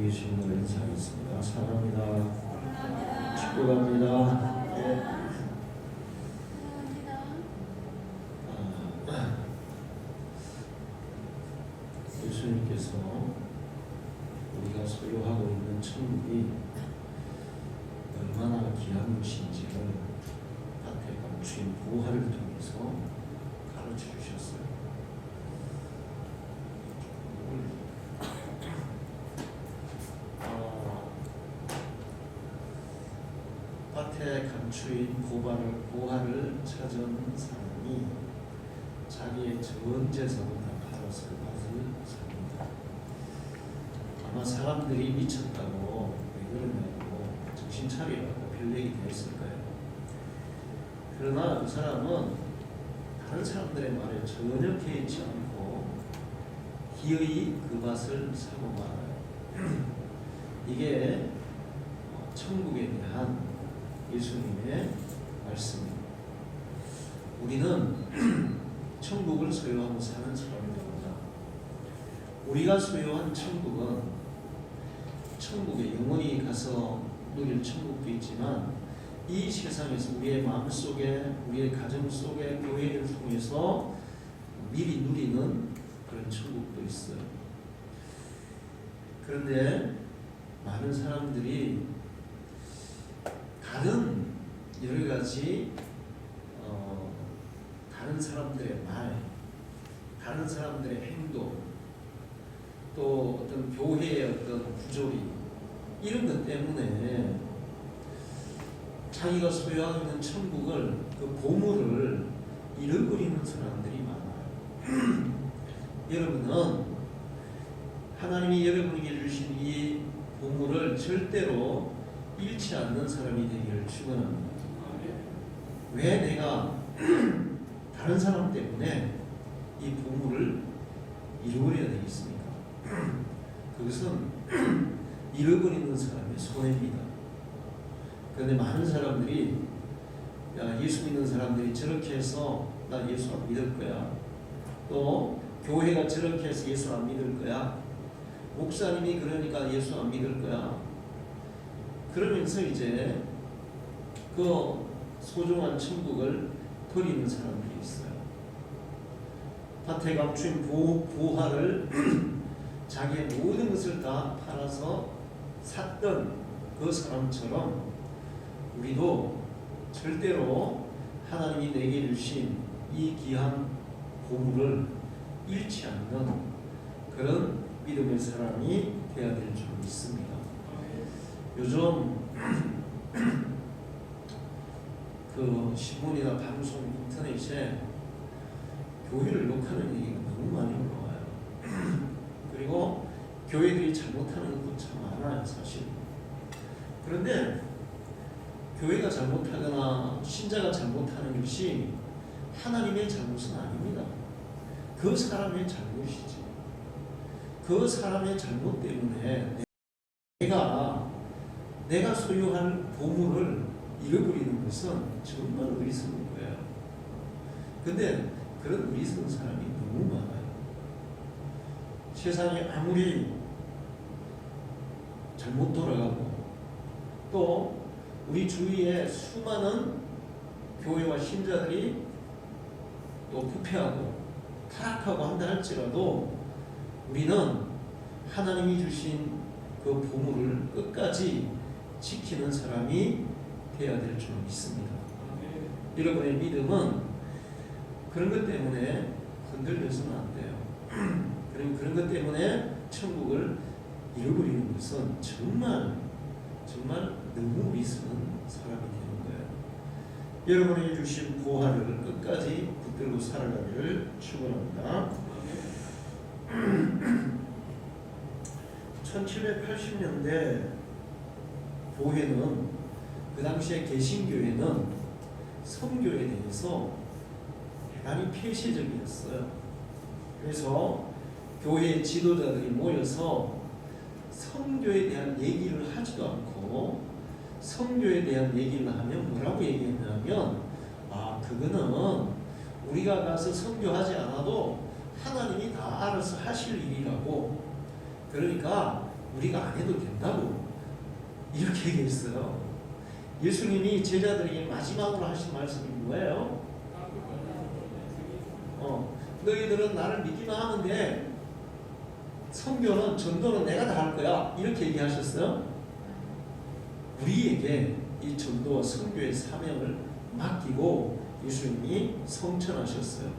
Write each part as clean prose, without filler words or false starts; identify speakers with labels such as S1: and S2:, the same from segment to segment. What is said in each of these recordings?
S1: 계신 걸 인사하겠습니다. 사랑합니다. 축복합니다. 네. 예수님께서 우리가 소유하고 있는 천국이 얼마나 귀한 것인지를 밭에 감추인 부활을 통해서 가르쳐 주셨어요. 밭에 감추인 부활을 찾은 사람이 자기의 전 재산을 다 팔아서 밭을 삽니다. 아마 사람들이 미쳤다고 왜 그러냐고 정신 차리라고 별얘기 했을 거예요. 그러나 그 사람은 다른 사람들의 말에 전혀 개의치 않고 기어이 그 밭을 사고 말아요. 이게 천국에 대한 예수님의 말씀입니다. 우리는 천국을 소유하고 사는 사람들입니다. 우리가 소유한 천국은 천국에 영원히 가서 누릴 천국도 있지만 이 세상에서 우리의 마음속에 우리의 가정 속에 교회를 통해서 미리 누리는 그런 천국도 있어요. 그런데 많은 사람들이 다른 여러 가지 다른 사람들의 말, 다른 사람들의 행동, 또 어떤 교회의 어떤 구조리 이런 것 때문에 자기가 소유하고 있는 천국을 그 보물을 잃어버리는 사람들이 많아요. 여러분은 하나님이 여러분에게 주신 이 보물을 절대로 잃지 않는 사람이 되기를 축원합니다. 왜 내가 다른 사람 때문에 이 보물을 잃어버려야 되겠습니까? 그것은 잃어버리는 사람의 손해입니다. 그런데 많은 사람들이 예수 믿는 사람들이 저렇게 해서 나 예수 안 믿을 거야. 또 교회가 저렇게 해서 예수 안 믿을 거야. 목사님이 그러니까 예수 안 믿을 거야. 그러면서 이제 그 소중한 천국을 버리는 사람들이 있어요. 밭에 감춘 부활을 자기의 모든 것을 다 팔아서 샀던 그 사람처럼 우리도 절대로 하나님이 내게 주신 이 귀한 보물을 잃지 않는 그런 믿음의 사람이 되어야 될 줄 믿습니다. 요즘 그 신문이나 방송, 인터넷에 교회를 욕하는 얘기가 너무 많이 올라와요. 그리고 교회들이 잘못하는 것도 참 많아요, 사실. 그런데 교회가 잘못하거나 신자가 잘못하는 것이 하나님의 잘못은 아닙니다. 그 사람의 잘못이지. 그 사람의 잘못 때문에 내가 소유한 보물을 잃어버리는 것은 정말 어리석은 거예요. 근데 그런 어리석은 사람이 너무 많아요. 세상이 아무리 잘못 돌아가고 또 우리 주위에 수많은 교회와 신자들이 또 부패하고 타락하고 한다 할지라도 우리는 하나님이 주신 그 보물을 끝까지 지키는 사람이 되어야 될 줄 믿습니다. 여러분의 믿음은 그런 것 때문에 흔들려서는 안 돼요. 그리고 그런 것 때문에 천국을 잃어버리는 것은 정말 너무 어리석은 사람이 되는 거예요. 여러분이 주신 보화를 끝까지 붙들고 살아가기를 축원합니다. 1780년대 교회는 그 당시에 개신교회는 선교에 대해서 대단히 폐쇄적이었어요. 그래서 교회 지도자들이 모여서 선교에 대한 얘기를 하지도 않고 선교에 대한 얘기를 하면 뭐라고 얘기했냐면 그거는 우리가 가서 선교하지 않아도 하나님이 다 알아서 하실 일이라고. 그러니까 우리가 안 해도 된다고 이렇게 얘기했어요. 예수님이 제자들에게 마지막으로 하신 말씀이 뭐예요? 너희들은 나를 믿기만 하면 돼. 선교는 전도는 내가 다 할 거야. 이렇게 얘기하셨어요. 우리에게 이 전도와 선교의 사명을 맡기고 예수님이 성천하셨어요.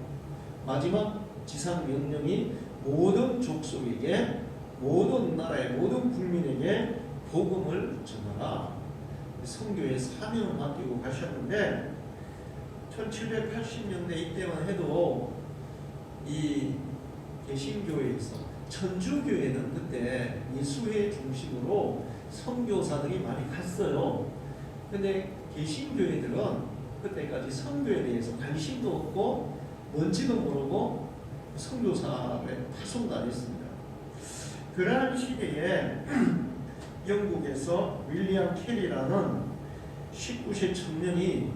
S1: 마지막 지상 명령이 모든 족속에게, 모든 나라의 모든 국민에게 복음을 전하라. 선교의 사명을 맡기고 가셨는데 1780년대 이때만 해도 이 개신교회에서, 천주교회는 그때 예수회 중심으로 선교사들이 많이 갔어요. 근데 개신교회들은 그때까지 선교에 대해서 관심도 없고 뭔지도 모르고 선교사를 파송도 안 했습니다. 그러한 시대에 영국에서 윌리엄 캐리라는 19세 청년이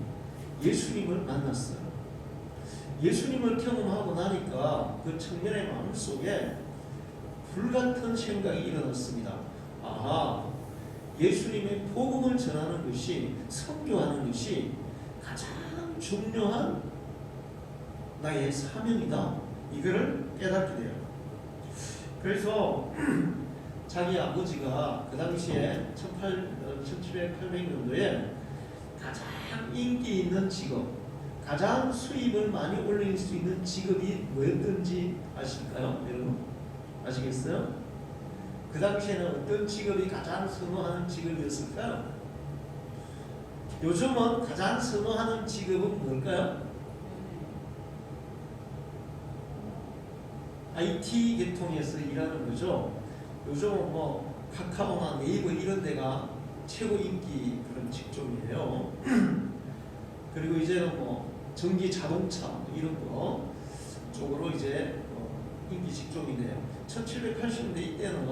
S1: 예수님을 만났어요. 예수님을 경험하고 나니까 그 청년의 마음속에 불같은 생각이 일어났습니다. 아하, 예수님의 복음을 전하는 것이, 선교하는 것이 가장 중요한 나의 사명이다. 이거를 깨닫게 돼요. 그래서 자기 아버지가 그 당시에 1700년도에 가장 인기 있는 직업, 가장 수입을 많이 올릴 수 있는 직업이 뭐였던지 아실까요? 여러분 아시겠어요? 그 당시에는 어떤 직업이 가장 선호하는 직업이었을까요? 요즘은 가장 선호하는 직업은 뭘까요? IT 계통에서 일하는 거죠. 요즘은 뭐 카카오나 네이버 이런 데가 최고 인기 그런 직종이에요. 그리고 이제는 뭐 전기 자동차 이런 거 쪽으로 이제 인기 직종이네요. 1780년대 이때는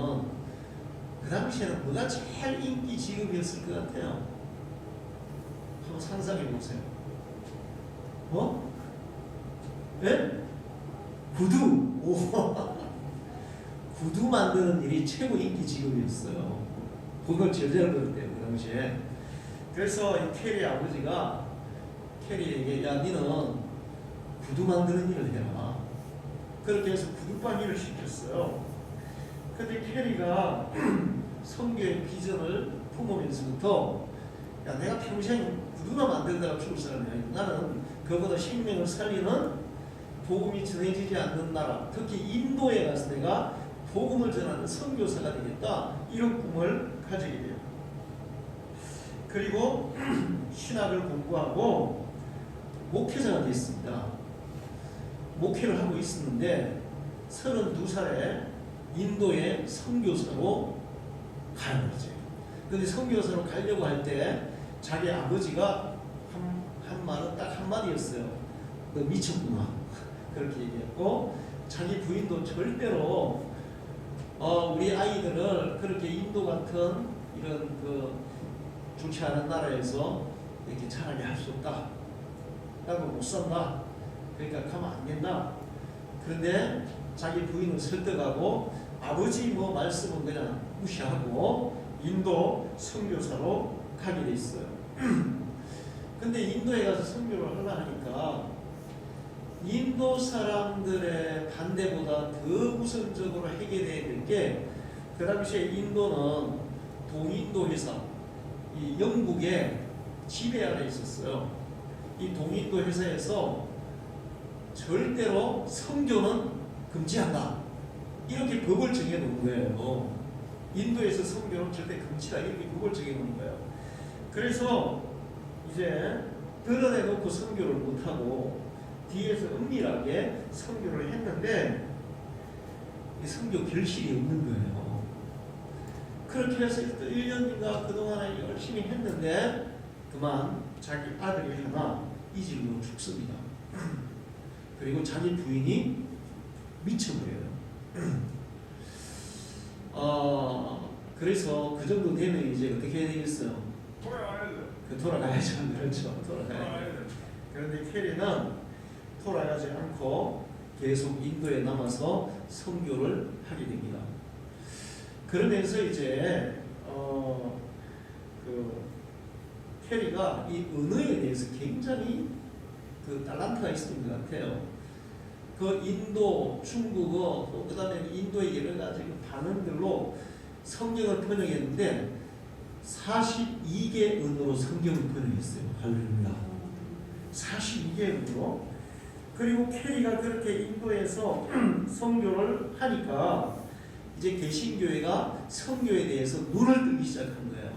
S1: 그 당시에는 뭐가 제일 인기 직업이었을 것 같아요? 한번 상상해 보세요. 뭐? 예? 구두. 오. 구두 만드는 일이 최고 인기 직업이었어요. 그걸 제일 잘 벌었대요, 그 당시에. 그래서 이 캐리 아버지가 캐리에게, 야, 니는 구두 만드는 일을 해라. 그렇게 해서 구두방 일을 시켰어요. 근데 캐리가 선교의 비전을 품으면서부터, 야, 내가 평생 구두나 만들다가 죽을 사람이야. 나는 그보다 생명을 살리는 복음이 전해지지 않는 나라, 특히 인도에 가서 내가 복음을 전하는 선교사가 되겠다. 이런 꿈을 가지게 돼요. 그리고 신학을 공부하고 목회자가 됐습니다. 목회를 하고 있었는데 32살에 인도에 선교사로 가는 거죠. 근데 선교사로 가려고 할 때 자기 아버지가 한 말은 딱 한마디였어요. 너 미쳤구나. 그렇게 얘기했고, 자기 부인도 절대로 우리 아이들을 그렇게 인도 같은 이런 그 좋지 않은 나라에서 이렇게 차라리 할 수 없다. 라고 못 산다. 그러니까 가면 안 된다. 그런데 자기 부인을 설득하고 아버지 뭐 말씀은 그냥 무시하고 인도 선교사로 가게 돼 있어요. 근데 인도에 가서 선교를 하려 하니까 인도 사람들의 반대보다 더 우선적으로 해결해야 될 게, 그 당시에 인도는 동인도 회사, 이 영국의 지배 아래 있었어요. 이 동인도 회사에서 절대로 선교는 금지한다. 이렇게 법을 정해놓은 거예요. 인도에서 선교는 절대 금지다. 이렇게 법을 정해놓은 거예요. 그래서 이제 드러내놓고 선교를 못하고 뒤에서 은밀하게 선교를 했는데 이 선교 결실이 없는 거예요. 그렇게 해서 1년인가 그동안에 열심히 했는데 그만 자기 아들이 하나 이 질로 죽습니다. 그리고 자기 부인이 미쳐버려요. 그래서 그 정도 되면 이제 어떻게 해야 되겠어요? 돌아가야죠. 그렇죠. 돌아가야죠. 그런데 캐리는 돌아가지 않고 계속 인도에 남아서 선교를 하게 됩니다. 그러면서 이제 그 캐리가 이 언어에 대해서 굉장히 그 달란트가 있었던 것 같아요. 그 인도, 중국어, 또 그다음에 인도의 여러 가지 단어들로 성경을 번역했는데 42개 언어로 성경을 번역했어요. 할렐루야. 42개 언어로. 그리고 캐리가 그렇게 인도에서 선교를 하니까 이제 개신교회가 선교에 대해서 눈을 뜨기 시작한 거예요.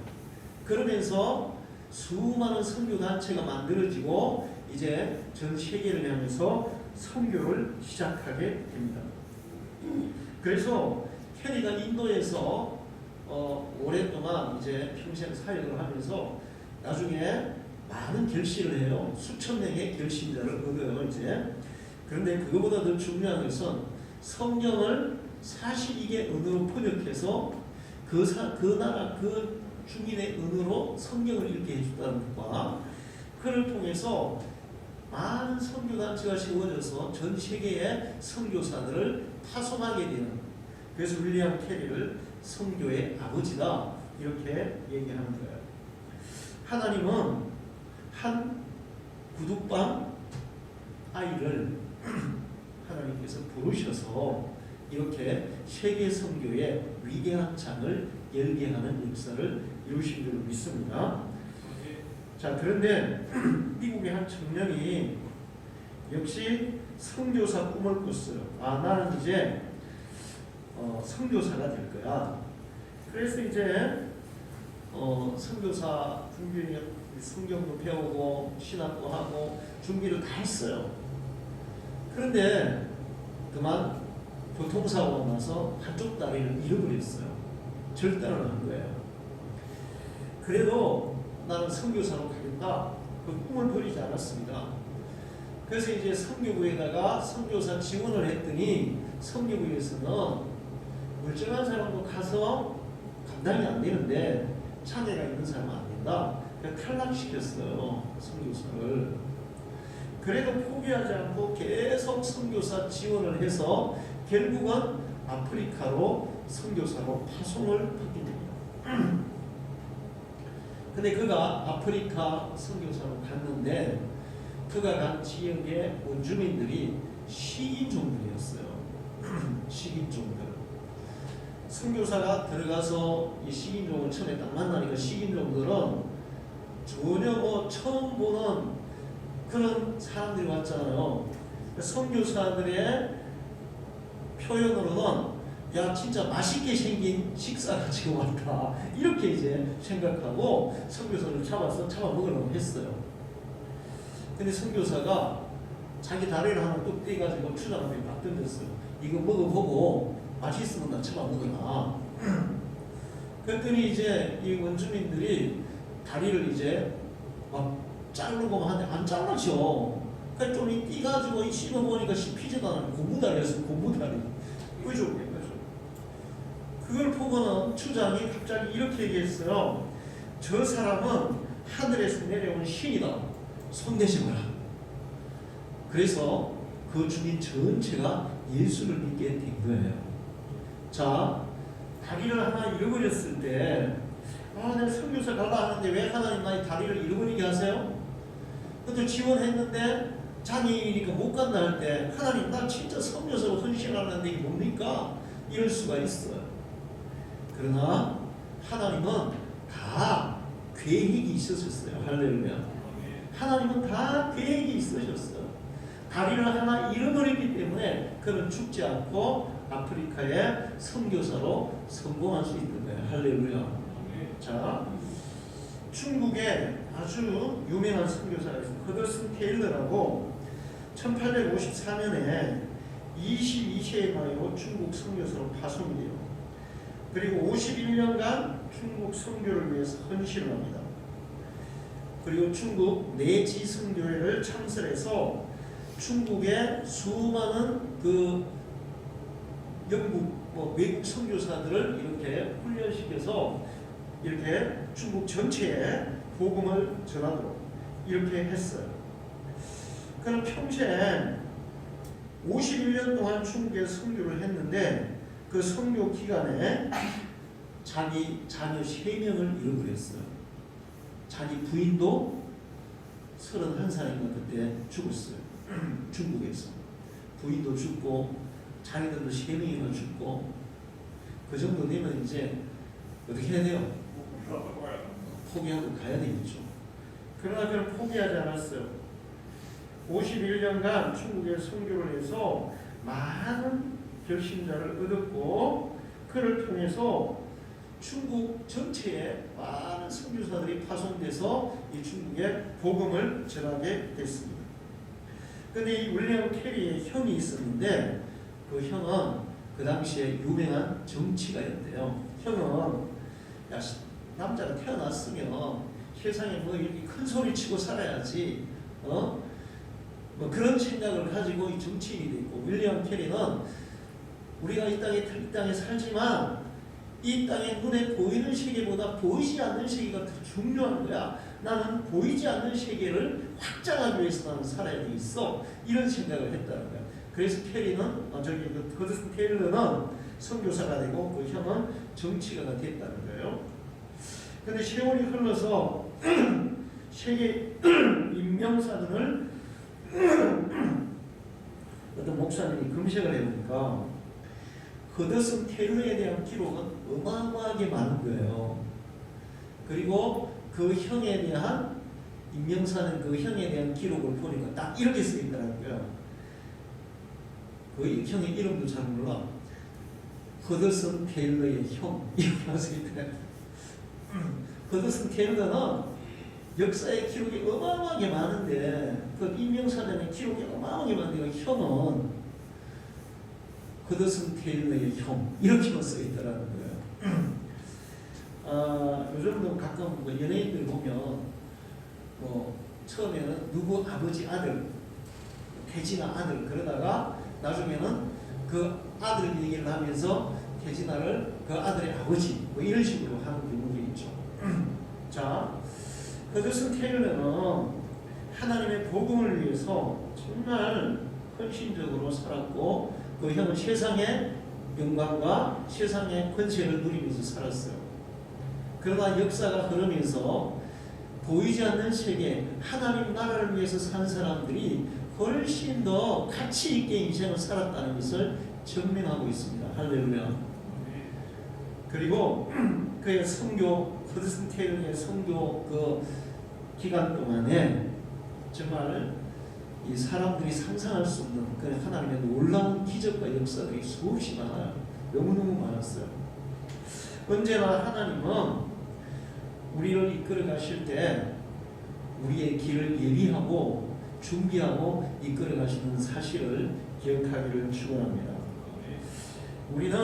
S1: 그러면서 수많은 선교 단체가 만들어지고 이제 전 세계를 향해서 선교를 시작하게 됩니다. 그래서 캐리가 인도에서 오랫동안 이제 평생 사역을 하면서 나중에 많은 결실을 해요. 수천 명의 결신자를 얻어요, 이제. 그런데 그거보다 더 중요한 것은 성경을 42개 언어로 번역해서 그 나라, 그 주민의 언어로 성경을 읽게 해줬다는 것과 그를 통해서 많은 선교단체가 세워져서 전 세계의 선교사들을 파송하게 되는, 그래서 윌리엄 캐리를 선교의 아버지다 이렇게 얘기하는 거예요. 하나님은 한 구둣방 아이를 하나님께서 부르셔서 이렇게 세계 선교의 위대한 창을 열게 하는 역사를 이루신 줄 믿습니다. 자, 그런데 미국의 한 청년이 역시 선교사 꿈을 꿨어요. 나는 이제 선교사가 될 거야. 그래서 이제 선교사 준비, 성경도 배우고 신학도 하고 준비를 다 했어요. 그런데 그만 교통사고가 나서 한쪽 다리를 잃어버렸어요. 절단을 한 거예요. 그래도 나는 선교사로 가겠다. 그 꿈을 버리지 않았습니다. 그래서 이제 선교부에다가 선교사 지원을 했더니 선교부에서는 멀쩡한 사람도 가서 감당이 안 되는데 장애가 있는 사람은 안 된다. 그래서 탈락시켰어요, 선교사를. 그래도 포기하지 않고 계속 선교사 지원을 해서 결국은 아프리카로 선교사로 파송을 받게 됩니다. 근데 그가 아프리카 선교사로 갔는데 그가 간 지역의 원주민들이 식인종들이었어요. 식인종들. 선교사가 들어가서 이 식인종을 처음에 딱 만나니까 식인종들은 전혀 처음 보는 그런 사람들이 왔잖아요. 선교사들의 표현으로는 야 진짜 맛있게 생긴 식사가 지금 왔다 이렇게 이제 생각하고 선교사를 잡아먹으려고 했어요. 근데 선교사가 자기 다리를 하나 뚝 떼가지고 추장한테 딱 던졌어요. 이거 먹어보고 맛있으면 나 잡아먹으라. 그랬더니 이제 이 원주민들이 다리를 이제 막 자르고 하는데 안 잘라죠. 그러니까 좀 띄가지고 씹어보니까 씹히지도 않아요. 고무다리였어요. 고무다리. 그죠? 그걸 보고는 추장이 갑자기 이렇게 얘기했어요. 저 사람은 하늘에서 내려온 신이다. 손대시거라. 그래서 그 주민 전체가 예수를 믿게 된 거예요. 자, 다리를 하나 잃어버렸을 때 내가 선교사 가라 하는데 왜 하나님 나의 다리를 잃어버리게 하세요? 그것도 지원했는데 장애인이니까 못 간다 할 때 하나님 나 진짜 선교사로 헌신하는데 이게 뭡니까? 이럴 수가 있어요. 그러나 하나님은 다 계획이 있으셨어요. 할렐루야. 하나님은 다 계획이 있으셨어요. 다리를 하나 잃어버렸기 때문에 그는 죽지 않고 아프리카의 선교사로 성공할 수 있는 거예요. 할렐루야. 자, 중국에 아주 유명한 선교사가 있어요. 허더슨 테일러라고 1854년에 22세의 나이로 중국 선교사로 파송이 돼요. 그리고 51년간 중국 선교를 위해서 헌신을 합니다. 그리고 중국 내지 선교회를 창설해서 중국의 수많은 그 영국 외국 선교사들을 이렇게 훈련시켜서 이렇게 중국 전체에 복음을 전하도록 이렇게 했어요. 그럼 평생 51년 동안 중국에 선교를 했는데 그 선교 기간에 자기 자녀 3명을 잃어버렸어요. 자기 부인도 31살인가 그때 죽었어요. 중국에서. 부인도 죽고 자기들도 3명이나 죽고 그 정도 되면 이제 어떻게 해야 돼요? 포기하고 가야 되겠죠. 그러나 그는 포기하지 않았어요. 51년간 중국에 선교를 해서 많은 결신자를 얻었고 그를 통해서 중국 전체에 많은 선교사들이 파송돼서 이 중국에 복음을 전하게 됐습니다. 그런데 이 윌리엄 캐리의 형이 있었는데 그 형은 그 당시에 유명한 정치가였대요. 형은 야, 남자가 태어났으면 세상에 뭐 이렇게 큰 소리 치고 살아야지, 뭐 그런 생각을 가지고 이 정치인이 됐고, 윌리엄 캐리는 우리가 이 땅에 살지만 이 땅에 눈에 보이는 세계보다 보이지 않는 세계가 더 중요한 거야. 나는 보이지 않는 세계를 확장하기 위해서 나는 살아야 되겠어. 이런 생각을 했다는 거야. 그래서 캐리는 허드슨 테일러는 선교사가 되고 그 형은 정치가가 됐다는 거예요. 근데 세월이 흘러서 세계 인명사전을 어떤 목사님이 검색을 해보니까 허드슨 테일러에 대한 기록은 어마어마하게 많은 거예요. 그리고 그 형에 대한 인명사는 그 형에 대한 기록을 보니까 딱 이렇게 쓰여 있더라는 거예요. 그 형의 이름도 잘 몰라. 허드슨 테일러의 형 이렇게 쓰여 있더라고요. 허드슨 테일러는 역사의 기록이 어마어마하게 많은데 그 인명사전의 기록이 어마어마하게 많은데 그 형은 허드슨 테일러의 형 이렇게만 써 있더라는 거예요. 요즘도 가끔 연예인들 보면 처음에는 누구 아버지 아들, 태진아 아들 그러다가 나중에는 그 아들 얘기를 하면서 태진아를 그 아들의 아버지 이런 식으로 하는 경우도 있죠. 자, 허드슨 테일러는 하나님의 복음을 위해서 정말 헌신적으로 살았고 그 형은 세상의 영광과 세상의 권세를 누리면서 살았어요. 그러나 역사가 흐르면서 보이지 않는 세계, 하나님 나라를 위해서 산 사람들이 훨씬 더 가치 있게 인생을 살았다는 것을 증명하고 있습니다. 할렐루야. 그리고 그의 선교, 허드슨 테일러의 선교 그 기간 동안에 정말 이 사람들이 상상할 수 없는 그 하나님의 놀라운 기적과 역사들이 수없이 많아요. 너무너무 많았어요. 언제나 하나님은 우리를 이끌어 가실 때 우리의 길을 예비하고 준비하고 이끌어 가시는 사실을 기억하기를 축원합니다. 우리는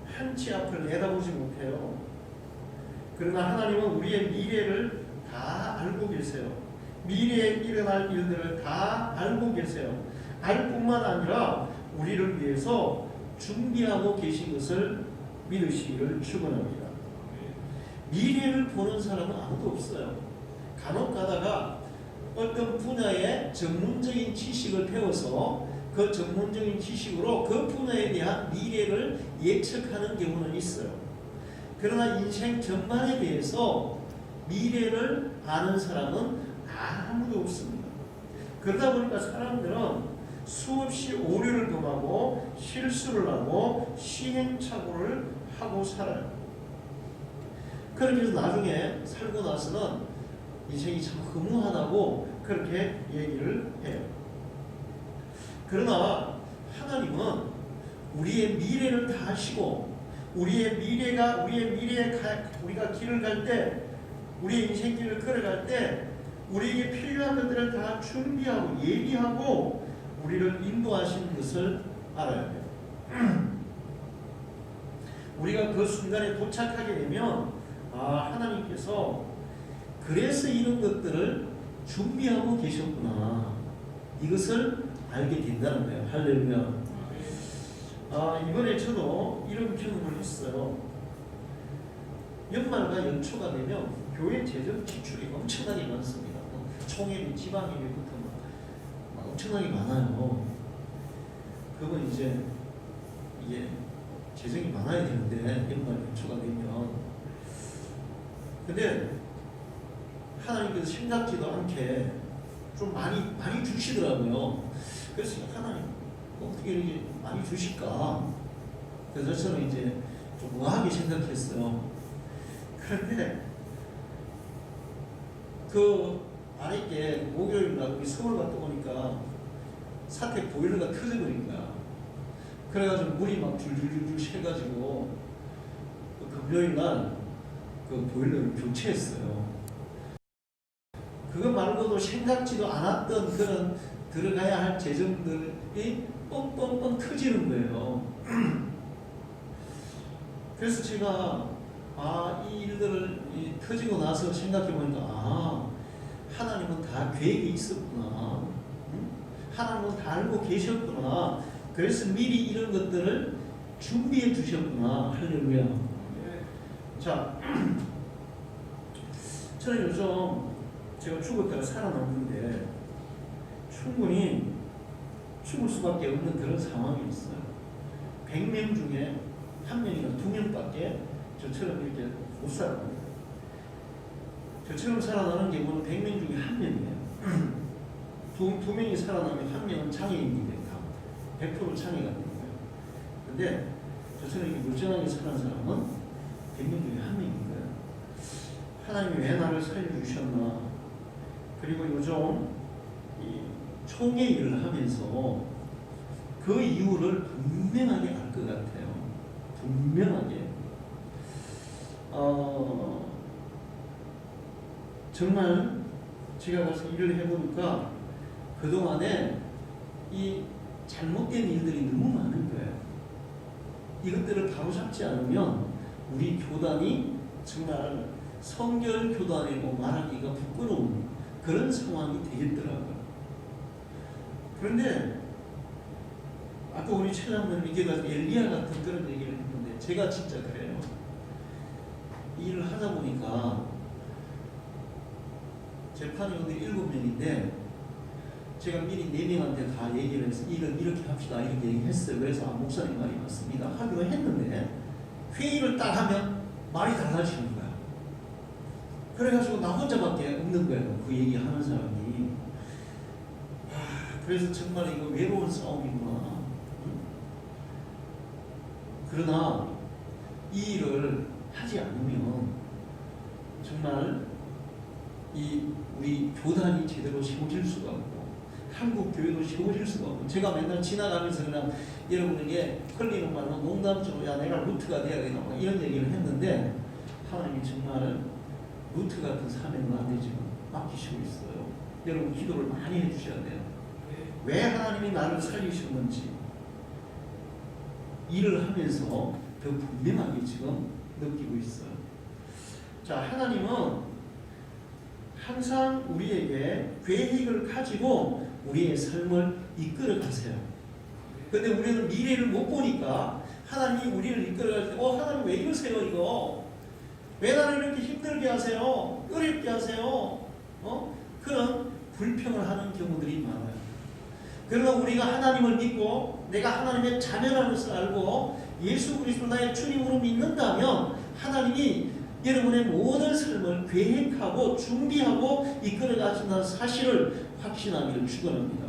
S1: 한치 앞을 내다보지 못해요. 그러나 하나님은 우리의 미래를 다 알고 계세요. 미래에 일어날 일들을 다 알고 계세요. 알 뿐만 아니라 우리를 위해서 준비하고 계신 것을 믿으시기를 축원합니다. 미래를 보는 사람은 아무도 없어요. 간혹 가다가 어떤 분야의 전문적인 지식을 배워서 그 전문적인 지식으로 그 분야에 대한 미래를 예측하는 경우는 있어요. 그러나 인생 전반에 대해서 미래를 아는 사람은 아무도 없습니다. 그러다 보니까 사람들은 수없이 오류를 범하고 실수를 하고 시행착오를 하고 살아요. 그렇게 해서 나중에 살고 나서는 인생이 참 허무하다고 그렇게 얘기를 해요. 그러나 하나님은 우리의 미래를 다 아시고 우리의 미래에 우리가 길을 갈 때 우리의 인생길을 걸어갈 때 우리에게 필요한 것들을 다 준비하고 예비하고 우리를 인도하시는 것을 알아야 돼요. 우리가 그 순간에 도착하게 되면 하나님께서 그래서 이런 것들을 준비하고 계셨구나. 이것을 알게 된다는 거예요. 할렐루야. 이번에 저도 이런 경험을 했어요. 연말과 연초가 되면 교회 재정 지출이 엄청나게 많습니다. 총회비, 지방회비부터 막 엄청나게 많아요. 그건 이제 이게 재정이 많아야 되는데 연말 연초가 되면 근데 하나님께서 생각지도 않게 좀 많이 주시더라고요. 그래서 하나님 어떻게 이렇게 많이 주실까? 그래서 저는 이제 좀 우아하게 생각했어요. 그런데 그 아이께 목요일날 우리 서울 갔다 오니까 사택 보일러가 터져버린 거야. 그래가지고 물이 막 줄줄줄줄 새가지고 그 금요일날 그 보일러를 교체했어요. 그거 말고도 생각지도 않았던 그런 들어가야 할 재정들이 뻥뻥뻥 터지는 거예요. 그래서 제가 이 일들을 터지고 나서 생각해보니까 하나님은 다 계획이 있었구나. 하나님은 다 알고 계셨구나. 그래서 미리 이런 것들을 준비해 주셨구나. 할렐루야. 자, 저는 요즘 제가 죽을 때가 살아남는데 충분히 죽을 수밖에 없는 그런 상황이 있어요. 100명 중에 1명이나 2명밖에 저처럼 이렇게 못 살아납니다. 저처럼 살아나는 경우는 100명 중에 1명이에요. 두 명이 살아나면 1명은 장애인이 됩니다. 100% 장애가 되는 거예요. 근데 저처럼 이렇게 멀쩡하게 사는 사람은 100명 중에 1명인 거예요. 하나님이 왜 나를 살려주셨나? 그리고 요즘 이 총회 일을 하면서 그 이유를 분명하게 알 것 같아요. 분명하게. 정말 제가 가서 일을 해보니까 그동안에 이 잘못된 일들이 너무 많은 거예요. 이것들을 바로잡지 않으면 우리 교단이 정말 성결 교단이고 말하기가 부끄러운 그런 상황이 되겠더라고요. 그런데 아까 우리 최장로님 이게 엘리야 같은 그런 얘기를 했는데 제가 진짜 그래요. 이 일을 하다 보니까 재판위원들이 7명인데 제가 미리 4명한테 다 얘기를 해서 일을 이렇게 합시다 이렇게 얘기했어요. 그래서 목사님 말이 맞습니다 하기로 했는데 회의를 딱 하면 말이 달라지는 거야. 그래가지고 나 혼자밖에 없는 거예요. 그 얘기하는 사람이. 그래서 정말 이거 외로운 싸움이구나. 그러나 이 일을 하지 않으면 정말 우리 교단이 제대로 세워질 수가 없고 한국 교회도 세워질 수가 없고 제가 맨날 지나가면서 그냥 여러분에게 흘리는 말로 농담적으로 야 내가 루트가 돼야겠나 이런 얘기를 했는데 하나님이 정말 루트 같은 사명을 나한테 지금 맡기시고 있어요. 여러분 기도를 많이 해주셔야 돼요. 왜 하나님이 나를 살리셨는지 일을 하면서 더 분명하게 지금 느끼고 있어요. 자, 하나님은 항상 우리에게 계획을 가지고 우리의 삶을 이끌어 가세요. 근데 우리는 미래를 못 보니까 하나님이 우리를 이끌어 갈 때 하나님 왜 이러세요 이거? 왜 나를 이렇게 힘들게 하세요? 어렵게 하세요? 그런 불평을 하는 경우들이 많아요. 그러나 우리가 하나님을 믿고 내가 하나님의 자녀라는 것을 알고 예수 그리스도 나의 주님으로 믿는다면 하나님이 여러분의 모든 삶을 계획하고 준비하고 이끌어 가신다는 사실을 확신하기를 축원합니다.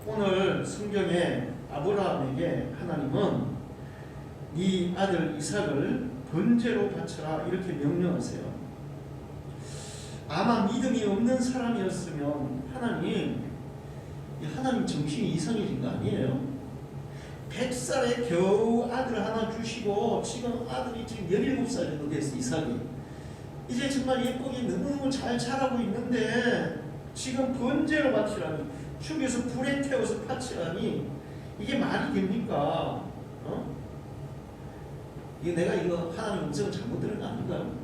S1: 오늘 성경에 아브라함에게 하나님은 네 아들 이삭을 번제로 바쳐라 이렇게 명령하세요. 아마 믿음이 없는 사람이었으면 하나님 정신이 이상해진 거 아니에요? 100살에 겨우 아들 하나 주시고 지금 아들이 지금 17살 정도 됐어. 이삭이 이제 정말 예쁘게 너무너무 잘 자라고 있는데 지금 번제로 바치라니 죽여서 불에 태워서 바치라니 이게 말이 됩니까? 이게 내가 하나님 음성을 잘못 들은 거 아닌가요?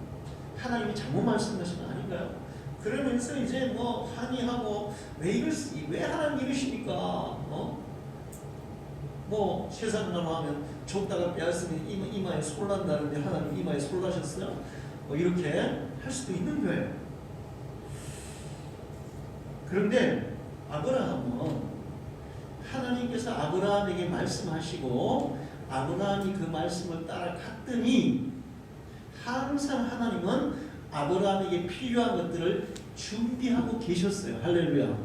S1: 하나님이 잘못 말씀하신 거 아닌가요? 그러면서 이제 항의하고 왜 하나님 이러십니까? 세상으로 하면 좁다가 빼앗으면 이마에 솔 난다는데 하나님 이마에 솔 나셨어요? 이렇게 할 수도 있는 거예요. 그런데 아브라함은 하나님께서 아브라함에게 말씀하시고 아브라함이 그 말씀을 따라갔더니 항상 하나님은 아브라함에게 필요한 것들을 준비하고 계셨어요. 할렐루야.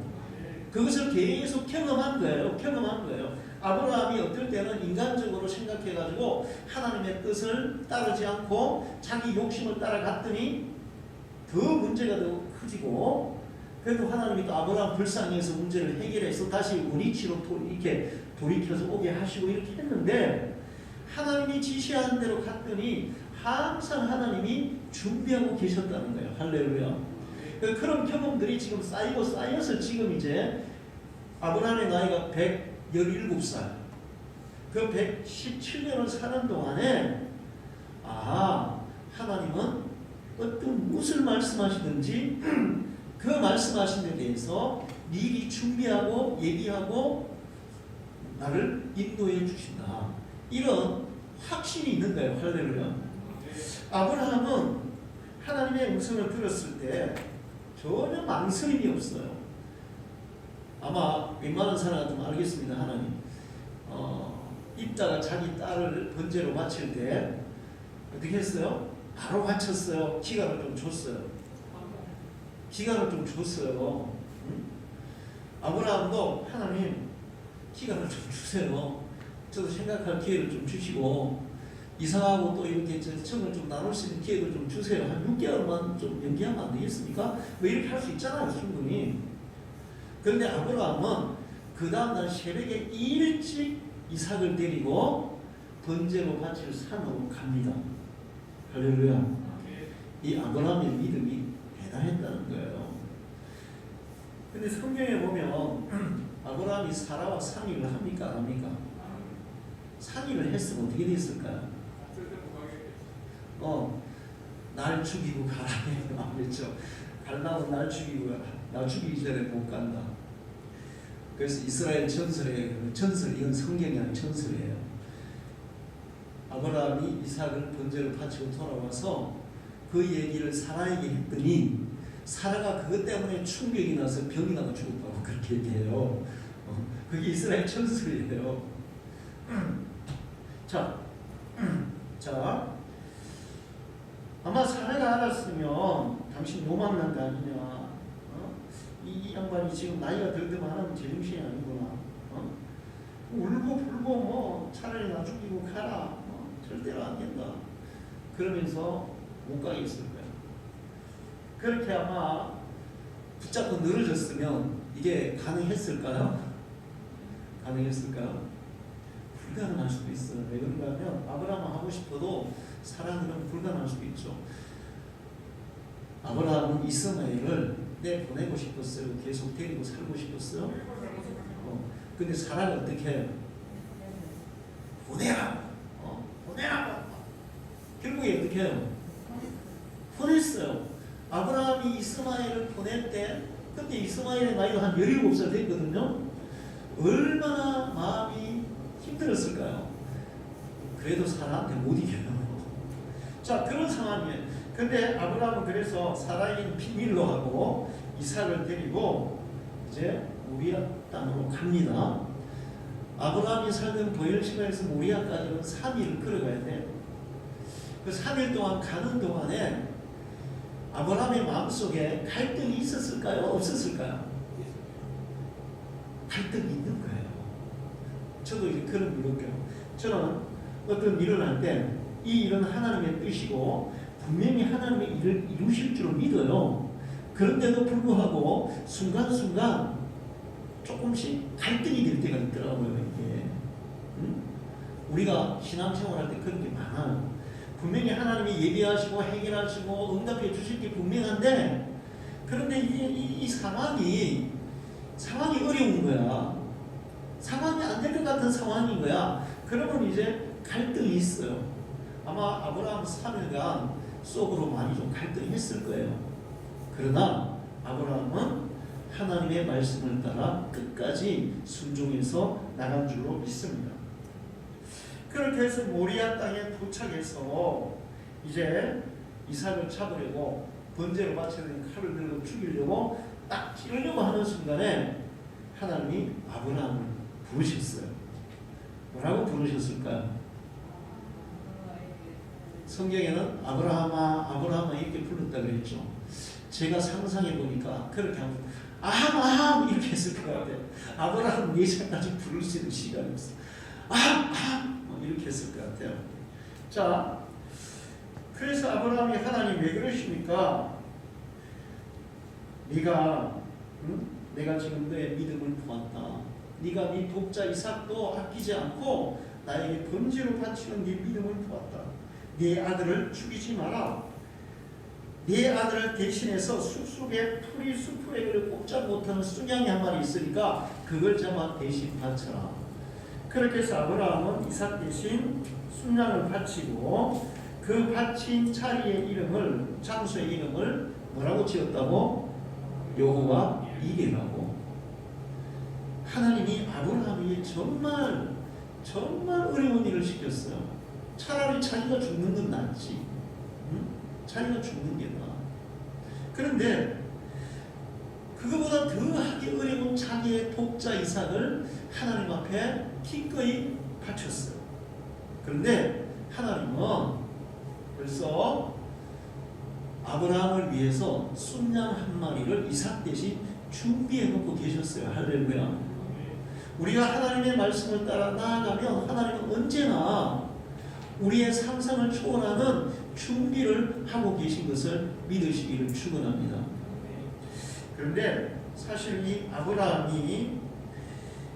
S1: 그것을 계속 경험한 거예요. 경험한 거예요. 아브라함이 어떨 때는 인간적으로 생각해가지고 하나님의 뜻을 따르지 않고 자기 욕심을 따라갔더니 더 문제가 더 커지고, 그래도 하나님이 또 아브라함 불쌍해서 문제를 해결해서 다시 원위치로 이렇게 돌이켜서 오게 하시고 이렇게 했는데, 하나님이 지시한 대로 갔더니 항상 하나님이 준비하고 계셨다는 거예요. 할렐루야. 그런 경험들이 지금 쌓여서 지금 이제 아브라함의 나이가 117살, 그 117년을 사는 동안에 하나님은 어떤 무엇을 말씀하시든지 그 말씀하신 데 대해서 미리 준비하고 예비하고 나를 인도해 주신다, 이런 확신이 있는 거예요. 할렐루야. 아브라함은 하나님의 음성을 들었을 때 전혀 망설임이 없어요. 아마 웬만한 사람 같으면 알겠습니다. 하나님 입다가 자기 딸을 번제로 바칠 때 어떻게 했어요? 바로 바쳤어요? 기간을 좀 줬어요? 기간을 좀 줬어요. 응? 아브라함도 하나님 기간을 좀 주세요. 저도 생각할 기회를 좀 주시고 이삭하고 또 이렇게 정을 좀 나눌 수 있는 기회를 좀 주세요. 한 6개월만 좀 연기하면 안 되겠습니까? 뭐 이렇게 할 수 있잖아요, 충분히. 그런데 아브라함은 그 다음날 새벽에 일찍 이삭을 데리고 번제로 바칠 산으로 갑니다. 할렐루야. 이 아브라함의 믿음이 대단했다는 거예요. 근데 성경에 보면 아브라함이 사라와 상의를 합니까? 안 합니까? 상의를 했으면 어떻게 됐을까요? 날 죽이고 가라. 그렇죠. 갈라고 날 죽이기 전에 못 간다. 그래서 이스라엘 전설, 이건 성경이 아닌 전설이에요. 아브라함이 이삭을 번제로 바치고 돌아와서 그 얘기를 사라에게 했더니 사라가 그것 때문에 충격이 나서 병이 나고 죽었다고 그렇게 얘기해요. 그게 이스라엘 전설이에요. 자, 아마 사라가 알았으면 당신 뭐 만난 거 아니냐, 이 양반이 지금 나이가 들더만 제정신이 아니구나, 울고 불고 뭐 차라리 나 죽이고 가라, 절대로 안 된다, 그러면서 못 가게 했을 거예요. 그렇게 아마 붙잡고 늘어졌으면 이게 가능했을까요? 가능했을까요? 불가능할 수도 있어요. 왜 그런가 하면 아브라함은 하고 싶어도 사람들은 불가능할 수도 있죠. 아브라함은 이스마엘을 보내고 싶었어요. 계속 데리고 살고 싶었어요. 근데 사라가 어떻게 해요? 보내라. 보내라. 결국에 어떻게 해요? 보냈어요. 아브라함이 이스마엘을 보낼 때 그때 이스마엘의 나이가 한 17살 됐거든요. 얼마나 마음이 힘들었을까요? 그래도 사라한테 못 이겨요. 자, 그런 상황이에요. 근데 아브라함은 그래서 사라에게는 비밀로 하고 이삭을 데리고 이제 모리아 땅으로 갑니다. 아브라함이 살던 보엘시바에서 모리아까지는 3일을 걸어가야 돼요. 그 3일 동안 가는 동안에 아브라함의 마음속에 갈등이 있었을까요? 없었을까요? 갈등이 있는 거예요. 저도 이제 그런 물었고요. 저는 어떤 일을 할 때 이 일은 하나님의 뜻이고 분명히 하나님의 일을 이루실 줄 믿어요. 그런데도 불구하고 순간순간 조금씩 갈등이 될 때가 있더라고요. 이게 우리가 신앙생활 할 때 그런 게 많아요. 분명히 하나님이 예비하시고 해결하시고 응답해 주실 게 분명한데, 그런데 이 상황이 어려운 거야. 상황이 안 될 것 같은 상황인 거야. 그러면 이제 갈등이 있어요. 아마 아브라함 3일간 속으로 많이 좀 갈등했을 거예요. 그러나 아브라함은 하나님의 말씀을 따라 끝까지 순종해서 나간 줄로 믿습니다. 그렇게 해서 모리아 땅에 도착해서 이제 이삭을 잡으려고 번제로 바치는 칼을 들고 죽이려고 딱 찌르려고 하는 순간에 하나님이 아브라함을 부르셨어요. 뭐라고 부르셨을까요? 성경에는 아브라함아 아브라함아 이렇게 불렀다 그랬죠. 제가 상상해 보니까 그렇게 하면 아함 이렇게 했을 것 같아요. 아브라함 4살까지 부를 수 있는 시간이 없어. 아함 이렇게 했을 것 같아요. 자, 그래서 아브라함이 하나님 왜 그러십니까? 내가 지금 너의 믿음을 보았다. 네가 네 독자 이삭도 아끼지 않고 나에게 번제로 바치는 네 믿음을 보았다. 네 아들을 죽이지 마라. 네 아들을 대신해서 숲속에 풀이 숲풀에 꼽자 못하는 순양이 한 마리 있으니까 그걸 잡아 대신 바쳐라. 그렇게 해서 아브라함은 이삭 대신 순양을 바치고 그 바친 자리의 이름을 장소의 이름을 뭐라고 지었다고? 여호와 이레라고. 하나님이 아브라함이 정말 어려운 일을 시켰어요. 차라리 자기가 죽는 건 낫지. 응? 자기가 죽는 게 나아. 그런데 그거보다 더하게 어려운 자기의 독자 이삭을 하나님 앞에 기꺼이 바쳤어요. 그런데 하나님은 벌써 아브라함을 위해서 순양 한 마리를 이삭 대신 준비해 놓고 계셨어요. 할렐루야. 우리가 하나님의 말씀을 따라 나아가면 하나님은 언제나 우리의 상상을 초월하는 준비를 하고 계신 것을 믿으시기를 축원합니다. 그런데 사실 이 아브라함이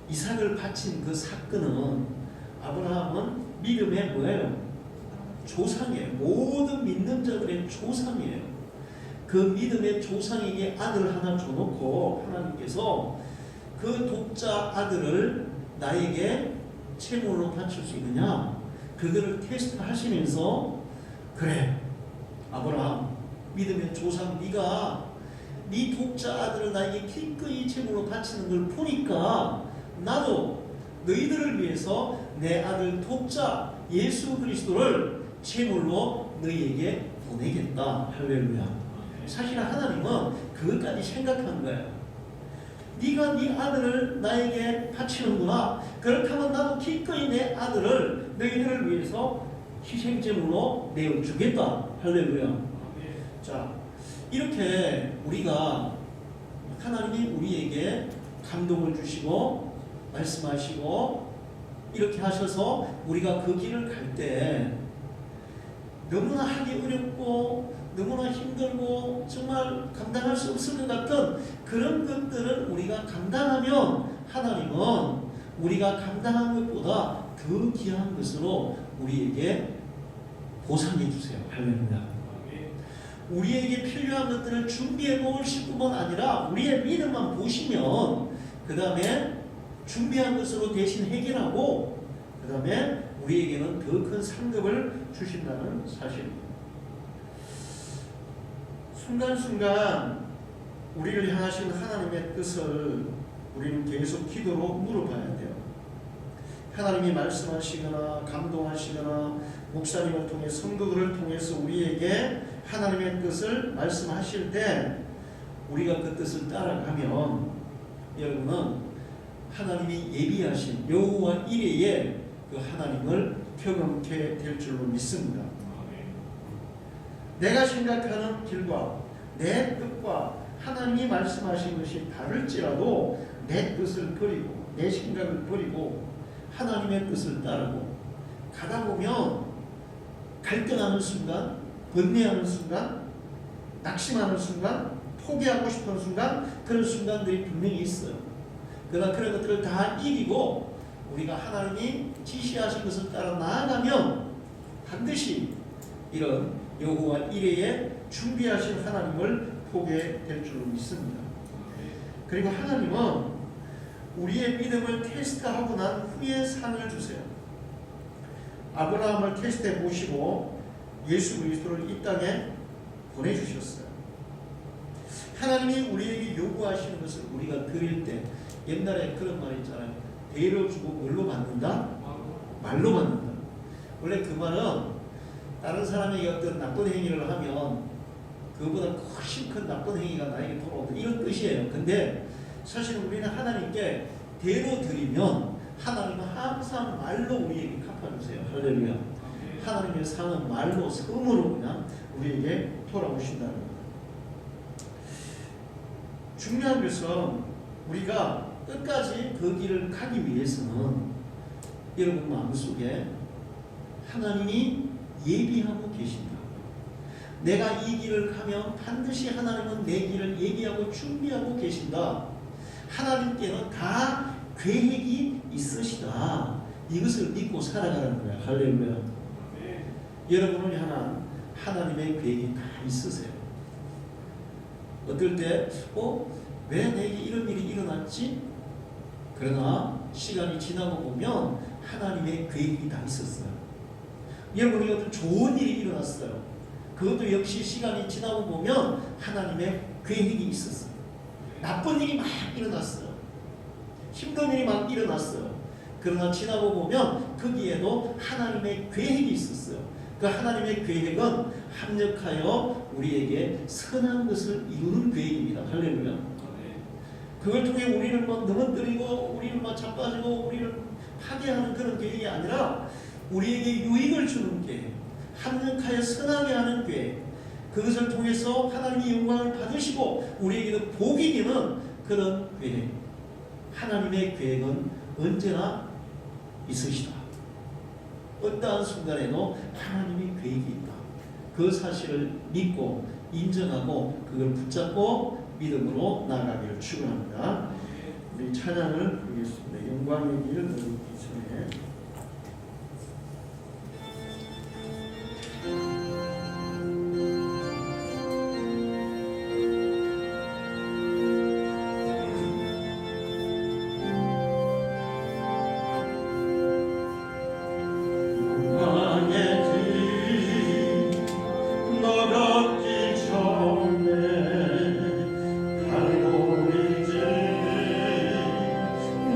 S1: 이삭을 바친 그 사건은 아브라함은 믿음의 뭐예요? 조상이에요. 모든 믿는 자들의 조상이에요. 그 믿음의 조상에게 아들 하나 줘놓고 하나님께서 그 독자 아들을 나에게 제물로 바칠 수 있느냐? 그거를 테스트 하시면서 그래 아브라함 믿음의 조상 네가 네 독자 아들을 나에게 기꺼이 제물로 바치는 걸 보니까 나도 너희들을 위해서 내 아들 독자 예수 그리스도를 제물로 너희에게 보내겠다. 할렐루야. 사실 하나님은 그것까지 생각한 거예요. 네가 네 아들을 나에게 바치는구나. 그렇다면 나도 기꺼이 내 아들을 너희들을 위해서 희생제물로 내어주겠다. 할렐루야. 자, 이렇게 우리가 하나님이 우리에게 감동을 주시고 말씀하시고 이렇게 하셔서 우리가 그 길을 갈 때 너무나 하기 어렵고 너무나 힘들고 정말 감당할 수 없을 것 같은 그런 것들을 우리가 감당하면 하나님은 우리가 감당한 것보다 더 귀한 것으로 우리에게 보상해 주세요. 할렐루야. 우리에게 필요한 것들을 준비해 놓으실 뿐만 아니라 우리의 믿음만 보시면 그 다음에 준비한 것으로 대신 해결하고 그 다음에 우리에게는 더 큰 상급을 주신다는 사실입니다. 순간순간 우리를 향하신 하나님의 뜻을 우리는 계속 기도로 물어봐야 돼요. 하나님이 말씀하시거나 감동하시거나 목사님을 통해 선거를 통해서 우리에게 하나님의 뜻을 말씀하실 때 우리가 그 뜻을 따라가면 여러분은 하나님이 예비하신 여호와 이레의 그 하나님을 경험케 될 줄로 믿습니다. 내가 생각하는 길과 내 뜻과 하나님이 말씀하신 것이 다를지라도 내 뜻을 버리고 내 생각을 버리고 하나님의 뜻을 따르고 가다 보면 갈등하는 순간, 번뇌하는 순간, 낙심하는 순간, 포기하고 싶은 순간 그런 순간들이 분명히 있어요. 그러나 그런 것들을 다 이기고 우리가 하나님이 지시하신 것을 따라 나아가면 반드시 이런 여호와 이레의 준비하신 하나님을 보게 될 줄로 믿습니다. 그리고 하나님은 우리의 믿음을 테스트하고 난 후에 상을 주세요. 아브라함을 테스트해 보시고 예수 그리스도를 이 땅에 보내주셨어요. 하나님이 우리에게 요구하시는 것을 우리가 드릴 때 옛날에 그런 말이 있잖아요. 대로 주고 뭘로 받는다? 말로 받는다. 원래 그 말은 다른 사람에게 어떤 나쁜 행위를 하면 그보다 훨씬 큰 나쁜 행위가 나에게 돌아온다 이런 뜻이에요. 근데 사실 우리는 하나님께 대로 드리면 하나님은 항상 말로 우리에게 갚아주세요. 할렐루야. 하나님의 사는 말로 성으로 그냥 우리에게 돌아오신다는 겁니다. 중요한 것은 우리가 끝까지 그 길을 가기 위해서는 여러분 마음속에 하나님이 예비하고 계신다. 내가 이 길을 가면 반드시 하나님은 내 길을 예비하고 준비하고 계신다. 하나님께는 다 계획이 있으시다. 이것을 믿고 살아가는 거예요. 할렐루야. 여러분을 향한 하나님의 계획이 다 있으세요. 어떨 때 왜 내게 이런 일이 일어났지? 그러나 시간이 지나고 보면 하나님의 계획이 다 있었어요. 여러분이 어떤 좋은 일이 일어났어요. 그것도 역시 시간이 지나고 보면 하나님의 계획이 있었어요. 나쁜 일이 막 일어났어요. 힘든 일이 막 일어났어요. 그러나 지나고 보면 거기에도 하나님의 계획이 있었어요. 그 하나님의 계획은 합력하여 우리에게 선한 것을 이루는 계획입니다. 할렐루야. 그걸 통해 우리를 막 넘어뜨리고 우리를 막 자빠지고 우리를 하게 하는 그런 계획이 아니라 우리에게 유익을 주는 계획, 합력하여 선하게 하는 계획, 그것을 통해서 하나님의 영광을 받으시고 우리에게도 복이 되는 그런 계획. 하나님의 계획은 언제나 있으시다. 어떠한 순간에도 하나님의 계획이 있다. 그 사실을 믿고 인정하고 그걸 붙잡고 믿음으로 나아가기를 축원합니다. 우리 찬양을 부르겠습니다. 영광의 길을 드리기 전에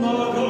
S2: 나가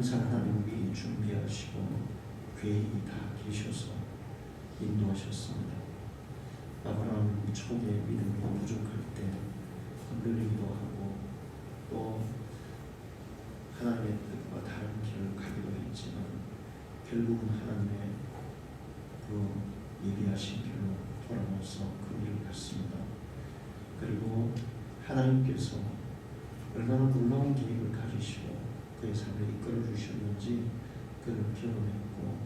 S1: 항상 하나님 미리 준비하시고 계획이 다 계셔서 인도하셨습니다. 아브라함 초기에 믿음이 부족할 때 흔들리기도 하고 또 하나님의 뜻과 다른 길을 가기도 했지만 결국은 하나님의 그 예비하신 길로 돌아와서 그 길을 갔습니다. 그리고 하나님께서 얼마나 놀라운 계획을 가지시고 그의 삶을 이끌어 주셨는지 그를 경험했고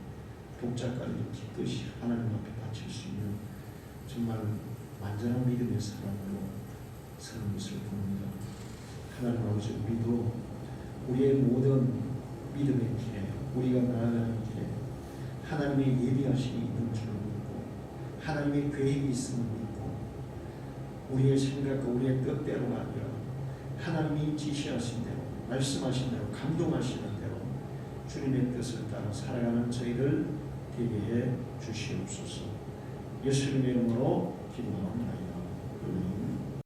S1: 독자까지도 기꺼이 하나님 앞에 바칠 수 있는 정말 완전한 믿음의 사람으로 사는 것을 봅니다. 하나님 아버지, 우리도 우리의 모든 믿음의 길에 우리가 나아가는 길에 하나님의 예비하심이 있는 줄을 믿고 하나님의 계획이 있음을 믿고 우리의 생각과 우리의 뜻대로가 아니라 하나님이 지시하신 대로 말씀하신 대로 감동하시는 대로 주님의 뜻을 따라 살아가는 저희를 되게 해 주시옵소서. 예수님의 이름으로 기도합니다.